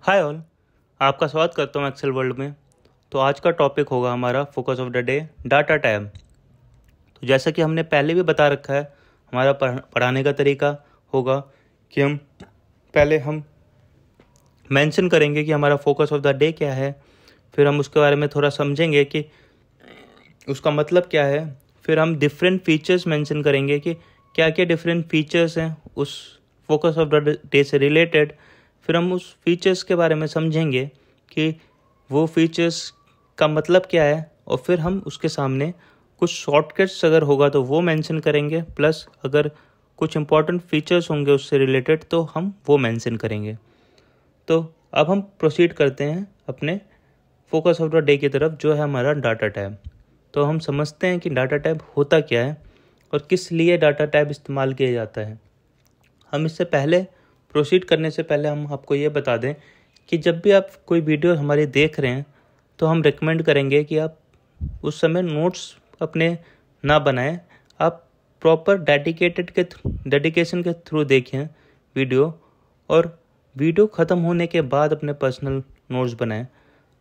Hi all, आपका स्वागत करता हूँ एक्सेल वर्ल्ड में। तो आज का टॉपिक होगा हमारा focus of the day, data tab. तो जैसा कि हमने पहले भी बता रखा है, हमारा पढ़ाने का तरीका होगा कि हम मेंशन करेंगे कि हमारा फोकस ऑफ द डे क्या है, फिर हम उसके बारे में थोड़ा समझेंगे कि उसका मतलब क्या है, फिर हम डिफरेंट फीचर्स मेंशन करेंगे कि क्या क्या डिफरेंट फीचर्स हैं उस फोकस ऑफ द डे से रिलेटेड। फिर हम उस फीचर्स के बारे में समझेंगे कि वो फीचर्स का मतलब क्या है, और फिर हम उसके सामने कुछ शॉर्टकट्स अगर होगा तो वो मेंशन करेंगे, प्लस अगर कुछ इंपॉर्टेंट फीचर्स होंगे उससे रिलेटेड तो हम वो मेंशन करेंगे। तो अब हम प्रोसीड करते हैं अपने फोकस ऑफ द डे की तरफ, जो है हमारा डाटा टैब। तो हम समझते हैं कि डाटा टैब होता क्या है और किस लिए डाटा टैब इस्तेमाल किया जाता है। हम इससे पहले प्रोसीड करने से पहले हम आपको ये बता दें कि जब भी आप कोई वीडियो हमारी देख रहे हैं तो हम रेकमेंड करेंगे कि आप उस समय नोट्स अपने ना बनाएं, आप प्रॉपर डेडिकेशन के थ्रू देखें वीडियो, और वीडियो ख़त्म होने के बाद अपने पर्सनल नोट्स बनाएं।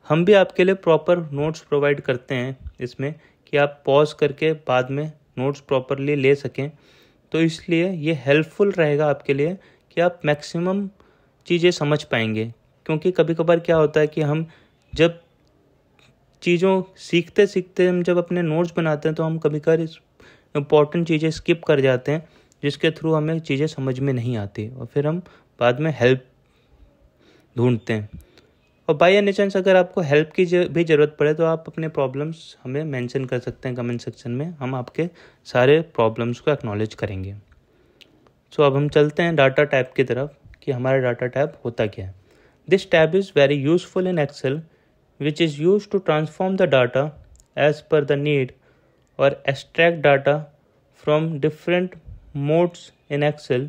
हम भी आपके लिए प्रॉपर नोट्स प्रोवाइड करते हैं इसमें कि आप पॉज करके बाद में नोट्स प्रॉपरली ले सकें। तो इसलिए ये हेल्पफुल रहेगा आपके लिए कि आप मैक्सिमम चीज़ें समझ पाएंगे, क्योंकि कभी कभार क्या होता है कि हम जब चीज़ों सीखते सीखते हम जब अपने नोट्स बनाते हैं तो हम कभी कभार इम्पॉर्टेंट चीज़ें स्किप कर जाते हैं, जिसके थ्रू हमें चीज़ें समझ में नहीं आती और फिर हम बाद में हेल्प ढूंढते हैं। और बाय एनी चांस अगर आपको हेल्प की भी ज़रूरत पड़े तो आप अपने प्रॉब्लम्स हमें मेंशन कर सकते हैं कमेंट सेक्शन में, हम आपके सारे प्रॉब्लम्स को एक्नॉलेज करेंगे। सो अब हम चलते हैं डाटा टैब की तरफ कि हमारा डाटा टैब होता क्या है। This tab is very useful in Excel which is used to transform the data as per the need or extract data from different modes in Excel.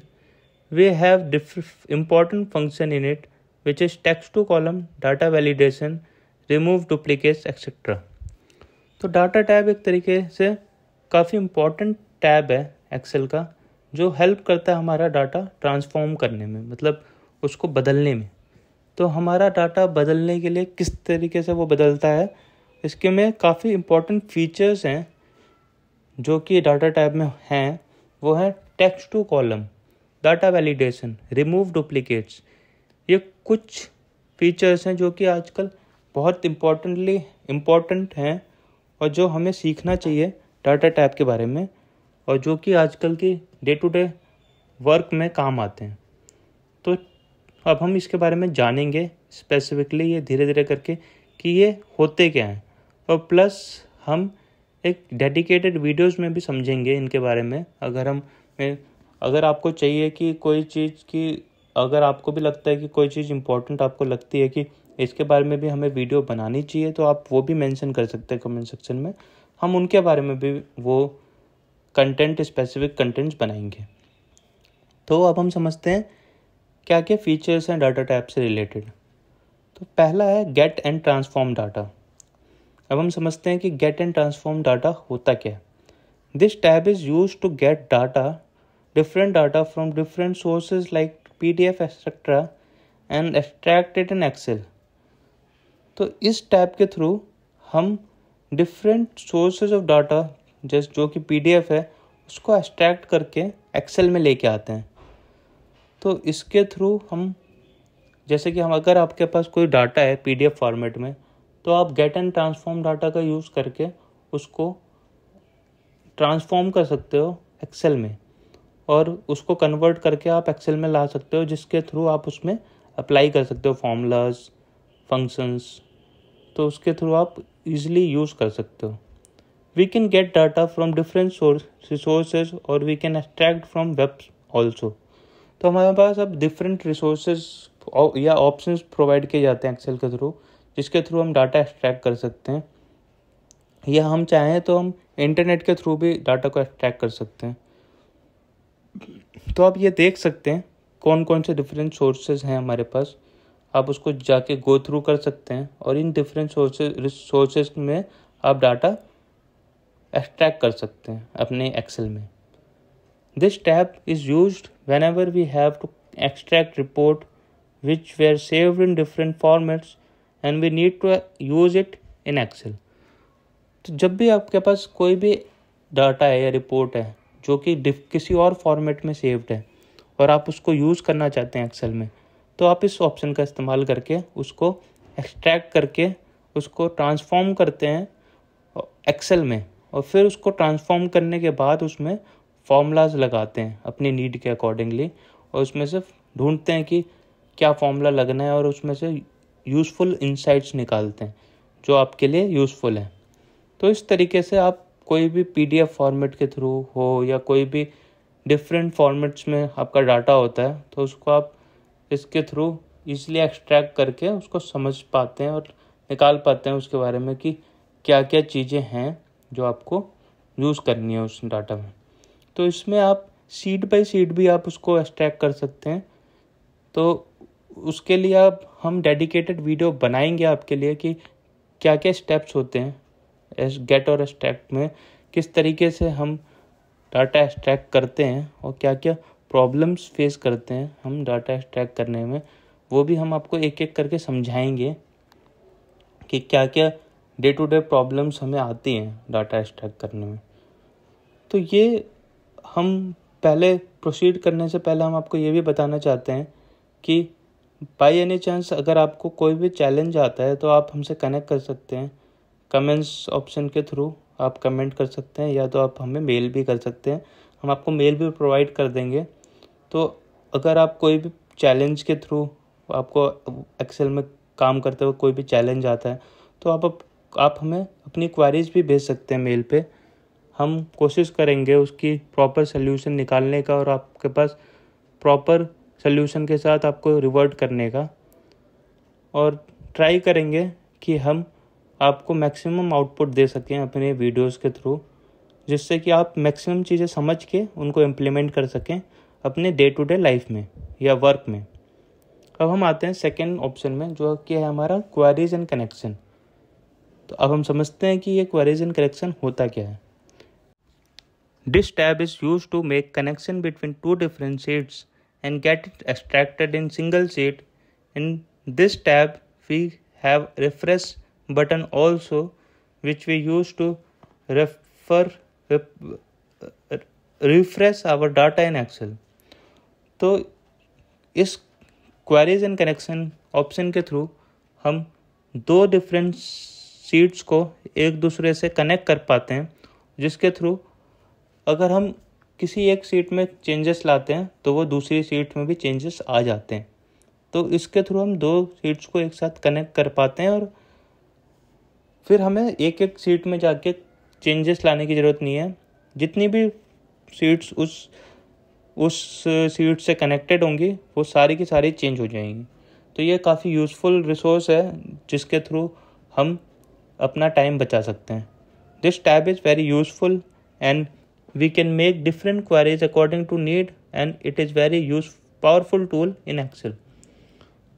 We have important function in it which is text to column, data validation, remove duplicates etc. तो data tab एक तरीके से काफ़ी important tab है Excel का, जो help करता है हमारा डाटा ट्रांसफॉर्म करने में, मतलब उसको बदलने में। तो हमारा डाटा बदलने के लिए किस तरीके से वो बदलता है, इसके में काफ़ी इम्पोर्टेंट फीचर्स हैं जो कि डाटा टैब में हैं। वो है text to column, data validation, remove duplicates. ये कुछ फीचर्स हैं जो कि आजकल बहुत इम्पोर्टेंट हैं और जो हमें सीखना चाहिए डाटा टैब के बारे में, और जो कि आजकल की डे टू डे वर्क में काम आते हैं। तो अब हम इसके बारे में जानेंगे स्पेसिफिकली ये धीरे धीरे करके कि ये होते क्या हैं, और प्लस हम एक डेडिकेटेड वीडियोस में भी समझेंगे इनके बारे में। अगर आपको चाहिए कि कोई चीज़ की, अगर आपको भी लगता है कि कोई चीज़ इंपॉर्टेंट आपको लगती है कि इसके बारे में भी हमें वीडियो बनानी चाहिए, तो आप वो भी मेंशन कर सकते हैं कमेंट सेक्शन में। हम उनके बारे में भी वो स्पेसिफिक कंटेंट्स बनाएंगे। तो अब हम समझते हैं क्या क्या फीचर्स हैं डाटा टैब से रिलेटेड। तो पहला है गेट एंड ट्रांसफॉर्म डाटा। अब हम समझते हैं कि गेट एंड ट्रांसफॉर्म डाटा होता क्या है। This tab is use to get data, different data from different sources like PDF etcetera and extract it in Excel. तो इस टैब के थ्रू हम डिफरेंट सोर्सेज ऑफ डाटा जैसे जो कि PDF है उसको एक्सट्रैक्ट करके एक्सेल में लेके आते हैं। तो इसके थ्रू हम जैसे कि हम अगर आपके पास कोई डाटा है PDF फॉर्मेट में, तो आप गेट एंड ट्रांसफॉर्म डाटा का यूज़ करके उसको ट्रांसफॉर्म कर सकते हो एक्सेल में, और उसको कन्वर्ट करके आप एक्सेल में ला सकते हो, जिसके थ्रू आप उसमें अप्लाई कर सकते हो फॉर्मूलाज, फंक्शंस। तो उसके थ्रू आप इजीली यूज़ कर सकते हो। We can get data from different resources और we can extract from web also. तो हमारे पास अब डिफरेंट रिसोर्सेज या ऑप्शंस प्रोवाइड किए जाते हैं एक्सेल के थ्रू, जिसके थ्रू हम डाटा एक्सट्रैक्ट कर सकते हैं, या हम चाहें तो हम इंटरनेट के थ्रू भी डाटा को एक्सट्रैक्ट कर सकते हैं। तो आप ये देख सकते हैं कौन कौन से डिफरेंट सोर्सेज हैं हमारे पास, आप उसको जाके गो थ्रू कर सकते हैं और इन डिफरेंट सोर्सेज में आप डाटा एक्सट्रैक्ट कर सकते हैं अपने एक्सेल में। This tab is used whenever we have to extract report which were saved in different formats and we need to use it in Excel. तो जब भी आपके पास कोई भी डाटा है या रिपोर्ट है जो कि किसी और फॉर्मेट में सेव्ड है और आप उसको यूज़ करना चाहते हैं एक्सेल में, तो आप इस ऑप्शन का इस्तेमाल करके उसको एक्सट्रैक्ट करके उसको ट्रांसफॉर्म करते हैं एक्सेल में, और फिर उसको ट्रांसफॉर्म करने के बाद उसमें फॉर्मूलाज लगाते हैं अपनी नीड के अकॉर्डिंगली, और उसमें से ढूंढते हैं कि क्या फॉर्मूला लगना है और उसमें से यूज़फुल इंसाइट्स निकालते हैं जो आपके लिए यूज़फुल है। तो इस तरीके से आप कोई भी PDF फॉर्मेट के थ्रू हो या कोई भी डिफरेंट फॉर्मेट्स में आपका डाटा होता है तो उसको आप इसके थ्रू ईजिली एक्सट्रैक्ट करके उसको समझ पाते हैं और निकाल पाते हैं उसके बारे में कि क्या क्या चीज़ें हैं जो आपको यूज़ करनी है उस डाटा में। तो इसमें आप सीट बाय सीट भी आप उसको एक्सट्रैक्ट कर सकते हैं। तो उसके लिए आप हम डेडिकेटेड वीडियो बनाएंगे आपके लिए कि क्या क्या स्टेप्स होते हैं गेट और एक्सट्रैक्ट में, किस तरीके से हम डाटा एक्सट्रैक्ट करते हैं और क्या क्या प्रॉब्लम्स फेस करते हैं हम डाटा एक्सट्रैक्ट करने में, वो भी हम आपको एक एक करके समझाएंगे कि क्या क्या डे टू डे प्रॉब्लम्स हमें आती हैं डाटा एक्सट्रैक्ट करने में। तो ये हम पहले प्रोसीड करने से पहले हम आपको ये भी बताना चाहते हैं कि बाय एनी चांस अगर आपको कोई भी चैलेंज आता है तो आप हमसे कनेक्ट कर सकते हैं कमेंट्स ऑप्शन के थ्रू, आप कमेंट कर सकते हैं या तो आप हमें मेल भी कर सकते हैं, हम आपको मेल भी प्रोवाइड कर देंगे। तो अगर आप कोई भी चैलेंज के थ्रू आपको एक्सेल में काम करते हुए कोई भी चैलेंज आता है तो आप हमें अपनी क्वारीज भी भेज सकते हैं मेल पे, हम कोशिश करेंगे उसकी प्रॉपर सल्यूशन निकालने का और आपके पास प्रॉपर सल्यूशन के साथ आपको रिवर्ट करने का, और ट्राई करेंगे कि हम आपको मैक्सिमम आउटपुट दे सकें अपने वीडियोस के थ्रू, जिससे कि आप मैक्सिमम चीज़ें समझ के उनको इम्प्लीमेंट कर सकें अपने डे टू डे लाइफ में या वर्क में। अब हम आते हैं सेकेंड ऑप्शन में जो कि है हमारा क्वेरीज एंड कनेक्शन। तो अब हम समझते हैं कि ये क्वेरीज एंड कनेक्शन होता क्या है। This tab is used to make connection between two different sheets and get it extracted in single sheet. In this tab, we have refresh button also, which we use to refresh our data in Excel. तो इस queries and connection option के through हम दो different sheets को एक दूसरे से connect कर पाते हैं, जिसके थ्रू अगर हम किसी एक सीट में चेंजेस लाते हैं तो वो दूसरी सीट में भी चेंजेस आ जाते हैं। तो इसके थ्रू हम दो सीट्स को एक साथ कनेक्ट कर पाते हैं और फिर हमें एक एक सीट में जाके चेंजेस लाने की ज़रूरत नहीं है। जितनी भी सीट्स उस सीट से कनेक्टेड होंगी वो सारी की सारी चेंज हो जाएंगी। तो ये काफ़ी यूज़फुल रिसोर्स है जिसके थ्रू हम अपना टाइम बचा सकते हैं। This tab is very useful and we can make different queries according to need and it is very powerful tool in Excel।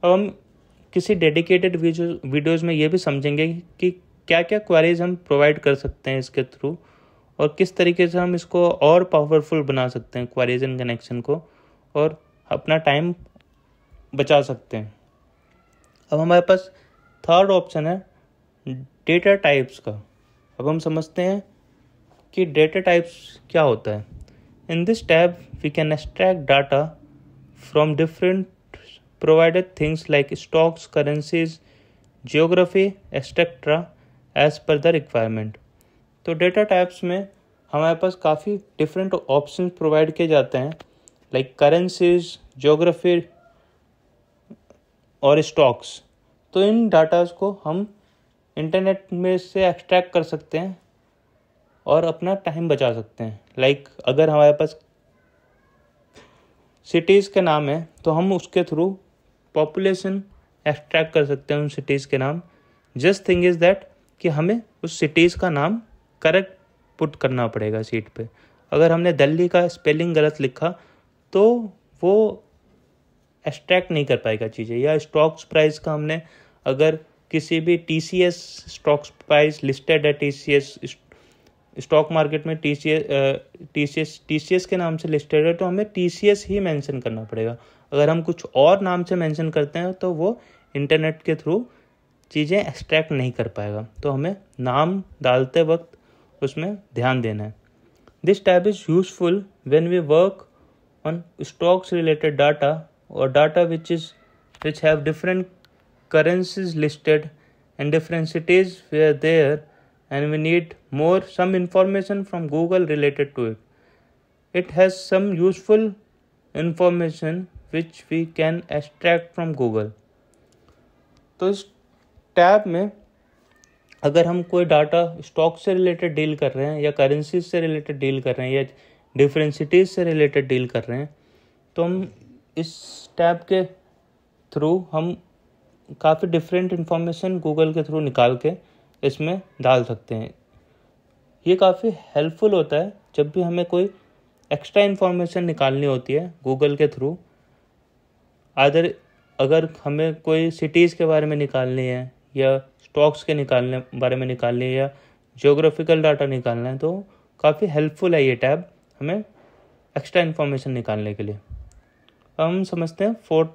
अब हम किसी डेडिकेटेड वीडियोज़ में ये भी समझेंगे कि क्या क्या क्वेरीज हम प्रोवाइड कर सकते हैं इसके थ्रू और किस तरीके से हम इसको और पावरफुल बना सकते हैं क्वेरीज एंड कनेक्शन को और अपना टाइम बचा सकते हैं। अब हमारे पास थर्ड ऑप्शन है डेटा टाइप्स का। अब हम समझते हैं कि डेटा टाइप्स क्या होता है। In this tab we can extract data from different provided things like stocks, currencies, geography etcetera as per the requirement. तो डेटा टाइप्स में हमारे पास काफ़ी डिफरेंट ऑप्शंस प्रोवाइड किए जाते हैं लाइक करेंसीज, जियोग्राफी और स्टॉक्स। तो इन डाटाज को हम इंटरनेट में से एक्सट्रैक्ट कर सकते हैं और अपना टाइम बचा सकते हैं। लाइक अगर हमारे पास सिटीज़ के नाम है तो हम उसके थ्रू पॉपुलेशन एक्सट्रैक्ट कर सकते हैं उन सिटीज़ के नाम। जस्ट थिंग इज़ दैट कि हमें उस सिटीज़ का नाम करेक्ट पुट करना पड़ेगा सीट पे। अगर हमने दिल्ली का स्पेलिंग गलत लिखा तो वो एक्सट्रैक्ट नहीं कर पाएगा चीज़ें। या स्टॉक्स प्राइस का हमने अगर किसी भी TCS स्टॉक्स प्राइस लिस्टेड है, TCS स्टॉक मार्केट में TCS के नाम से लिस्टेड है तो हमें TCS ही मेंशन करना पड़ेगा। अगर हम कुछ और नाम से मेंशन करते हैं तो वो इंटरनेट के थ्रू चीज़ें एक्सट्रैक्ट नहीं कर पाएगा। तो हमें नाम डालते वक्त उसमें ध्यान देना है। This tab is useful when we work on stocks related data or data which have different currencies listed and different cities were there, and we need some information from Google related to it. It has some useful information which we can extract from Google. तो इस tab में अगर हम कोई data stock से related deal कर रहे हैं या करेंसीज से रिलेटेड डील कर रहे हैं या डिफरेंट सिटीज़ से रिलेटेड डील कर रहे हैं, तो हम इस टैब के थ्रू हम काफ़ी डिफरेंट इन्फॉर्मेशन गूगल के थ्रू निकाल के इसमें डाल सकते हैं। ये काफ़ी हेल्पफुल होता है जब भी हमें कोई एक्स्ट्रा इन्फॉर्मेशन निकालनी होती है गूगल के थ्रू। अगर हमें कोई सिटीज़ के बारे में निकालनी है या स्टॉक्स के बारे में निकालनी है या जियोग्राफिकल डाटा निकालना है, तो काफ़ी हेल्पफुल है ये टैब हमें एक्स्ट्रा इन्फॉर्मेशन निकालने के लिए। हम समझते हैं फोर्थ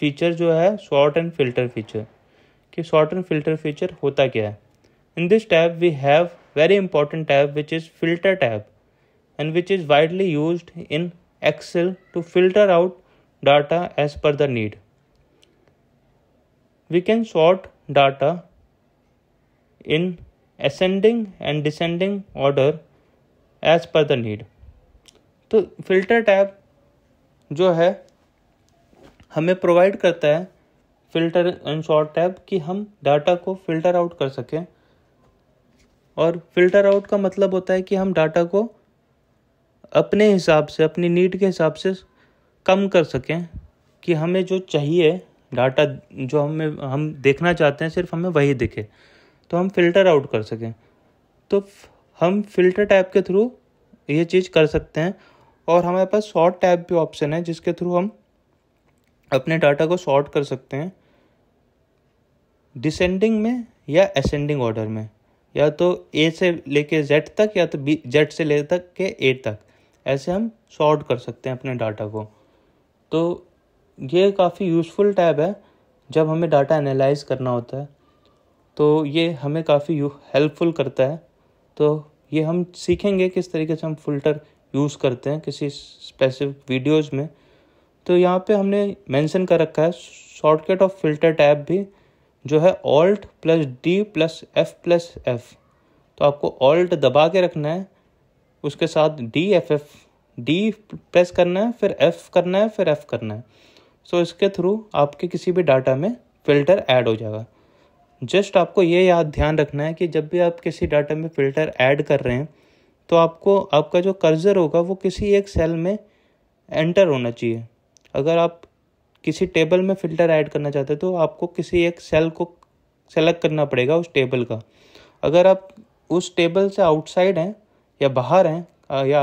फीचर जो है सॉर्ट एंड फिल्टर फीचर, कि सॉर्ट एंड फिल्टर फीचर होता क्या है। In this tab we have very important tab which is filter tab and which is widely used in Excel to filter out data as per the need. We can sort data in ascending and descending order as per the need. तो filter tab जो है हमें provide करता है filter and sort tab कि हम data को filter out कर सकें। और फिल्टर आउट का मतलब होता है कि हम डाटा को अपने हिसाब से, अपनी नीड के हिसाब से कम कर सकें, कि हमें जो चाहिए डाटा जो हम देखना चाहते हैं सिर्फ हमें वही दिखे, तो हम फिल्टर आउट कर सकें। तो हम फिल्टर टैब के थ्रू ये चीज़ कर सकते हैं। और हमारे पास सॉर्ट टैब भी ऑप्शन है जिसके थ्रू हम अपने डाटा को सॉर्ट कर सकते हैं डिसेंडिंग में या असेंडिंग ऑर्डर में, या तो ए से लेके जेड तक या तो जेड से ले तक के ए तक, ऐसे हम सॉर्ट कर सकते हैं अपने डाटा को। तो ये काफ़ी यूज़फुल टैब है जब हमें डाटा एनालाइज करना होता है, तो ये हमें काफ़ी हेल्पफुल करता है। तो ये हम सीखेंगे किस तरीके से हम फिल्टर यूज़ करते हैं किसी स्पेसिफिक वीडियोस में। तो यहाँ पे हमने मेंशन कर रखा है शॉर्टकट ऑफ फिल्टर टैब भी, जो है Alt+D+F+F। तो आपको Alt दबा के रखना है, उसके साथ डी प्रेस करना है, फिर F करना है, फिर F करना है। सो इसके थ्रू आपके किसी भी डाटा में फ़िल्टर ऐड हो जाएगा। जस्ट आपको ये याद ध्यान रखना है कि जब भी आप किसी डाटा में फ़िल्टर ऐड कर रहे हैं तो आपको आपका जो कर्सर होगा वो किसी एक सेल में एंटर होना चाहिए। अगर आप किसी टेबल में फ़िल्टर ऐड करना चाहते हैं तो आपको किसी एक सेल को सेलेक्ट करना पड़ेगा उस टेबल का। अगर आप उस टेबल से आउटसाइड हैं या बाहर हैं या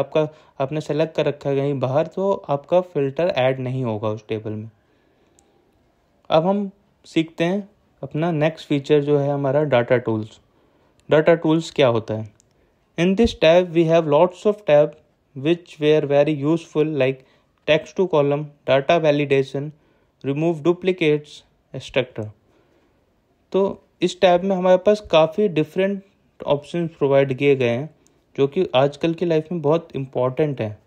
आपने सेलेक्ट कर रखा है कहीं बाहर, तो आपका फ़िल्टर ऐड नहीं होगा उस टेबल में। अब हम सीखते हैं अपना नेक्स्ट फीचर जो है हमारा डाटा टूल्स। डाटा टूल्स क्या होता है? In this tab we have lots of tab which were very useful like text to column, data validation, remove duplicates, etcetera. तो इस टैब में हमारे पास काफ़ी डिफरेंट ऑप्शन प्रोवाइड किए गए हैं जो कि आजकल की लाइफ में बहुत इम्पॉर्टेंट है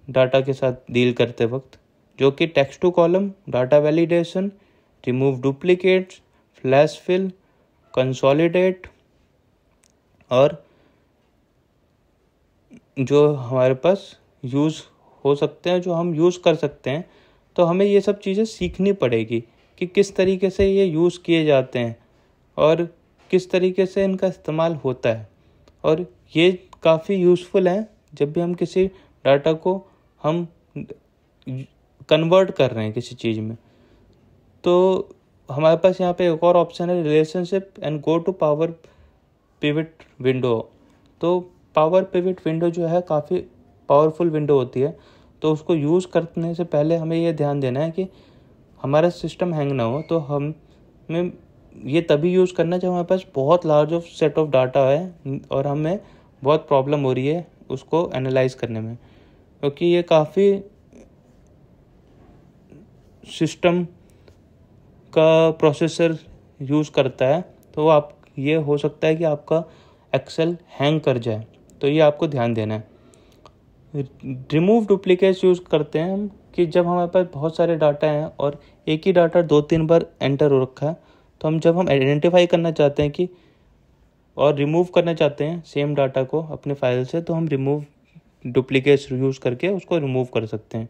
डाटा के साथ डील करते वक्त, जो कि text to column, data validation, remove duplicates, flash fill, consolidate, और जो हमारे पास यूज़ हो सकते हैं, जो हम यूज़ कर सकते हैं। तो हमें ये सब चीज़ें सीखनी पड़ेगी कि किस तरीके से ये यूज़ किए जाते हैं और किस तरीके से इनका इस्तेमाल होता है। और ये काफ़ी यूज़फुल है जब भी हम किसी डाटा को हम कन्वर्ट कर रहे हैं किसी चीज़ में। तो हमारे पास यहाँ पे एक और ऑप्शन है relationship and go to power pivot window. तो पावर पिवट विंडो जो है काफ़ी पावरफुल विंडो होती है, तो उसको यूज़ करने से पहले हमें ये ध्यान देना है कि हमारा सिस्टम हैंग ना हो। तो हमें ये तभी यूज़ करना है जब हमारे पास बहुत large of set of data है और हमें बहुत प्रॉब्लम हो रही है उसको एनालाइज करने में, क्योंकि ये काफ़ी सिस्टम का प्रोसेसर यूज़ करता है, तो आप ये हो सकता है कि आपका एक्सेल हैंग कर जाए, तो ये आपको ध्यान देना है। रिमूव डुप्लीकेट्स यूज़ करते हैं हम कि जब हमारे पास बहुत सारे डाटा हैं और एक ही डाटा 2-3 बार एंटर हो रखा है, तो जब हम आइडेंटिफाई करना चाहते हैं कि और रिमूव करना चाहते हैं सेम डाटा को अपने फाइल से, तो हम रिमूव डुप्लीकेट्स यूज़ करके उसको रिमूव कर सकते हैं।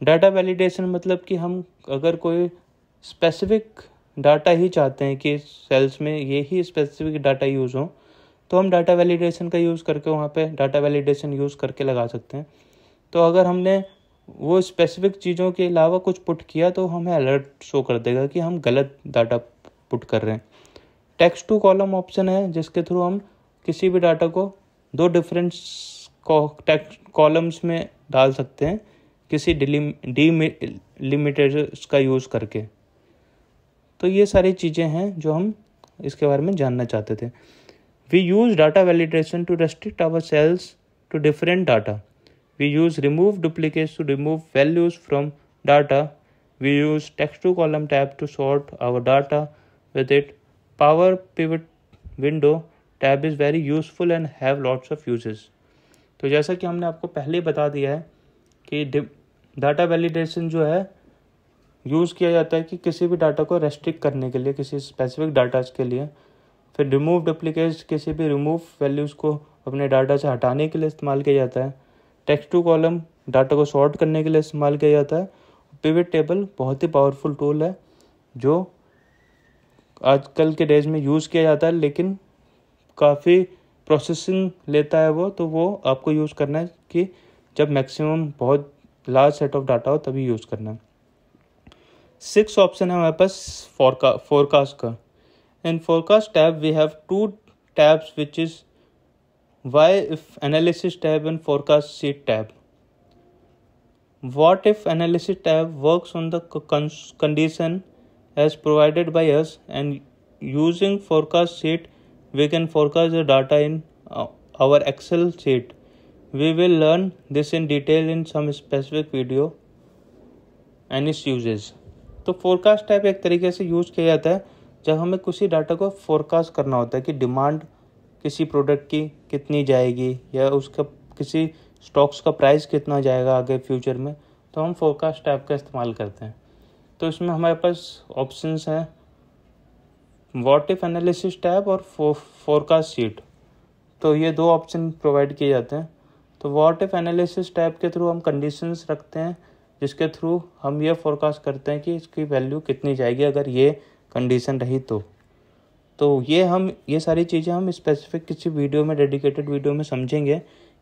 डाटा वैलिडेशन मतलब कि हम अगर कोई स्पेसिफिक डाटा ही चाहते हैं कि सेल्स में ये ही स्पेसिफिक डाटा यूज़ हो, तो हम डाटा वैलिडेशन का यूज़ करके वहाँ पे डाटा वैलिडेशन यूज़ करके लगा सकते हैं। तो अगर हमने वो स्पेसिफिक चीज़ों के अलावा कुछ पुट किया तो हमें अलर्ट शो कर देगा कि हम गलत डाटा पुट कर रहे हैं। टेक्स्ट टू कॉलम ऑप्शन है जिसके थ्रू हम किसी भी डाटा को 2 डिफरेंट टेक्स्ट कॉलम्स में डाल सकते हैं किसी डिलिमिटर्स का यूज़ करके। तो ये सारी चीज़ें हैं जो हम इसके बारे में जानना चाहते थे। We use data validation to restrict our cells to different data. We use remove duplicates to remove values from data. We use text to column tab to sort our data with it. Power pivot window tab is very useful and have lots of uses. तो जैसा कि हमने आपको पहले ही बता दिया है कि डाटा वैलिडेशन जो है यूज़ किया जाता है कि किसी भी डाटा को रेस्ट्रिक्ट करने के लिए, किसी स्पेसिफिक डाटाज के लिए। फिर रिमूव डुप्लीकेट्स किसी भी रिमूव वैल्यूज़ को अपने डाटा से हटाने के लिए इस्तेमाल किया जाता है। टेक्स्ट टू कॉलम डाटा को सॉर्ट करने के लिए इस्तेमाल किया जाता है। पिवट टेबल बहुत ही पावरफुल टूल है जो आजकल के डेज में यूज़ किया जाता है, लेकिन काफ़ी प्रोसेसिंग लेता है वो, तो वो आपको यूज़ करना है कि जब मैक्सिमम बहुत लार्ज सेट ऑफ डाटा हो तभी यूज़ करना है। 6 ऑप्शन है हमारे पास फोरकास्ट का। In forecast tab we have 2 tabs, which is why if analysis tab and forecast sheet tab. What if analysis tab works on the condition as provided by us, and using forecast sheet we can forecast the data in our Excel sheet. We will learn this in detail in some specific video and its uses. तो forecast tab एक तरीके से use किया जाता है जब हमें किसी डाटा को फोरकास्ट करना होता है कि डिमांड किसी प्रोडक्ट की कितनी जाएगी या उसका किसी स्टॉक्स का प्राइस कितना जाएगा आगे फ्यूचर में, तो हम फोरकास्ट टैब का इस्तेमाल करते हैं। तो इसमें हमारे पास ऑप्शंस हैं व्हाट इफ एनालिसिस टैब और फोरकास्ट शीट। तो ये 2 ऑप्शन प्रोवाइड किए जाते हैं। तो व्हाट इफ एनालिसिस टैब के थ्रू हम कंडीशंस रखते हैं जिसके थ्रू हम ये फोरकास्ट करते हैं कि इसकी वैल्यू कितनी जाएगी अगर ये कंडीशन रही तो ये सारी चीज़ें हम स्पेसिफिक किसी वीडियो में, डेडिकेटेड वीडियो में समझेंगे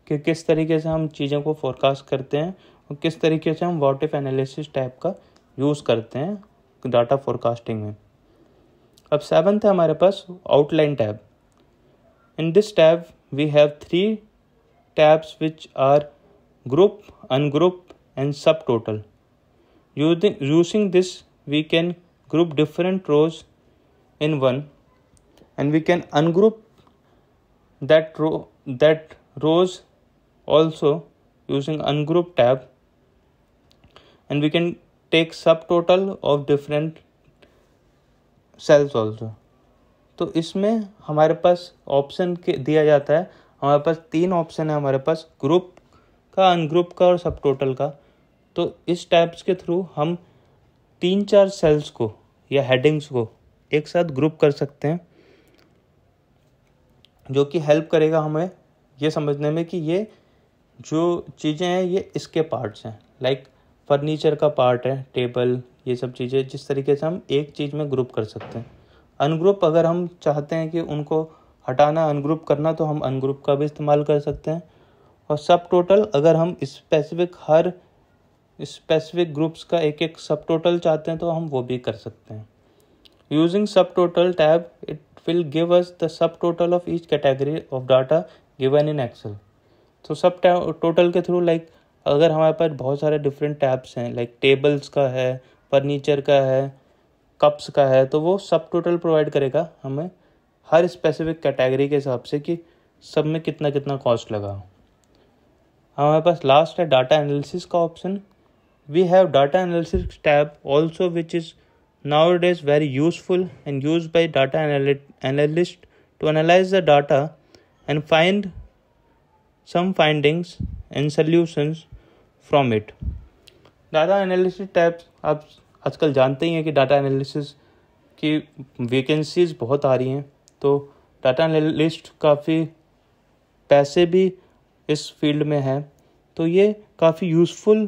कि किस तरीके से हम चीज़ों को फोरकास्ट करते हैं और किस तरीके से हम व्हाट इफ एनालिसिस टाइप का यूज़ करते हैं डाटा फोरकास्टिंग में। अब 7th है हमारे पास outline tab. In this tab we have 3 tabs which are group, ungroup and subtotal. Using this we can group different rows in one, and we can ungroup that rows also using ungroup tab, and we can take subtotal of different cells also. तो इसमें हमारे पास option के दिया जाता है, हमारे पास 3 option है हमारे पास, ग्रुप का, अनग्रुप का और सब टोटल का। तो इस टैब्स के थ्रू हम 3-4 सेल्स को या हेडिंग्स को एक साथ ग्रुप कर सकते हैं, जो कि हेल्प करेगा हमें ये समझने में कि ये जो चीज़ें हैं ये इसके पार्ट्स हैं। लाइक फर्नीचर का पार्ट है टेबल, ये सब चीज़ें जिस तरीके से हम एक चीज़ में ग्रुप कर सकते हैं। अनग्रुप अगर हम चाहते हैं कि उनको हटाना, अनग्रुप करना, तो हम अनग्रुप का भी इस्तेमाल कर सकते हैं। और सब टोटल अगर हम हर स्पेसिफिक ग्रुप्स का एक सब टोटल चाहते हैं तो हम वो भी कर सकते हैं। Using sub total tab it will give us the sub total of each category of data given in Excel. तो सब टोटल के थ्रू लाइक अगर हमारे पास बहुत सारे डिफरेंट टैब्स हैं, लाइक टेबल्स का है, फर्नीचर का है, कप्स का है, तो वो सब टोटल प्रोवाइड करेगा हमें हर स्पेसिफिक कैटेगरी के हिसाब से कि सब में कितना कितना कॉस्ट लगा। हमारे पास लास्ट है डाटा एनालिसिस का option. we have data analysis tab also, which is nowadays very useful and used by data analysts to analyze the data and find some findings and solutions from it. Data analysis tab आप आजकल जानते ही हैं कि data analysis की vacancies बहुत आ रही हैं, तो डाटा एनालिस्ट काफ़ी पैसे भी इस फील्ड में हैं, तो ये काफ़ी यूज़फुल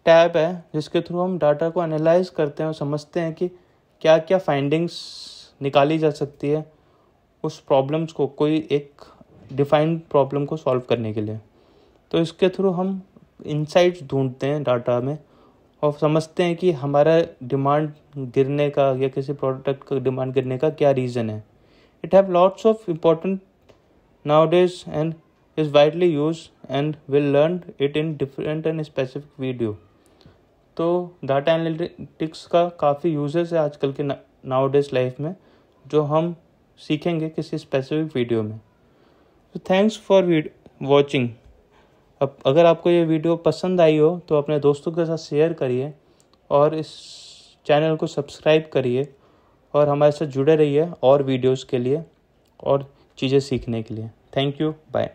टैब है जिसके थ्रू हम डाटा को एनालाइज करते हैं और समझते हैं कि क्या क्या फाइंडिंग्स निकाली जा सकती है उस प्रॉब्लम्स को, कोई एक डिफाइंड प्रॉब्लम को सॉल्व करने के लिए। तो इसके थ्रू हम इंसाइट्स ढूंढते हैं डाटा में और समझते हैं कि हमारा डिमांड गिरने का या किसी प्रोडक्ट का डिमांड गिरने का क्या रीज़न है। It have lots of important nowadays and is widely use and will learn it in different and specific video. तो डाटा एनालिटिक्स का काफ़ी यूजेस है आजकल के नाउडेज लाइफ में, जो हम सीखेंगे किसी स्पेसिफिक वीडियो में। तो थैंक्स फॉर वॉचिंग। अब अगर आपको ये वीडियो पसंद आई हो तो अपने दोस्तों के साथ शेयर करिए और इस चैनल को सब्सक्राइब करिए और हमारे साथ जुड़े रहिए और वीडियोस के लिए और चीज़ें सीखने के लिए। Thank you, bye.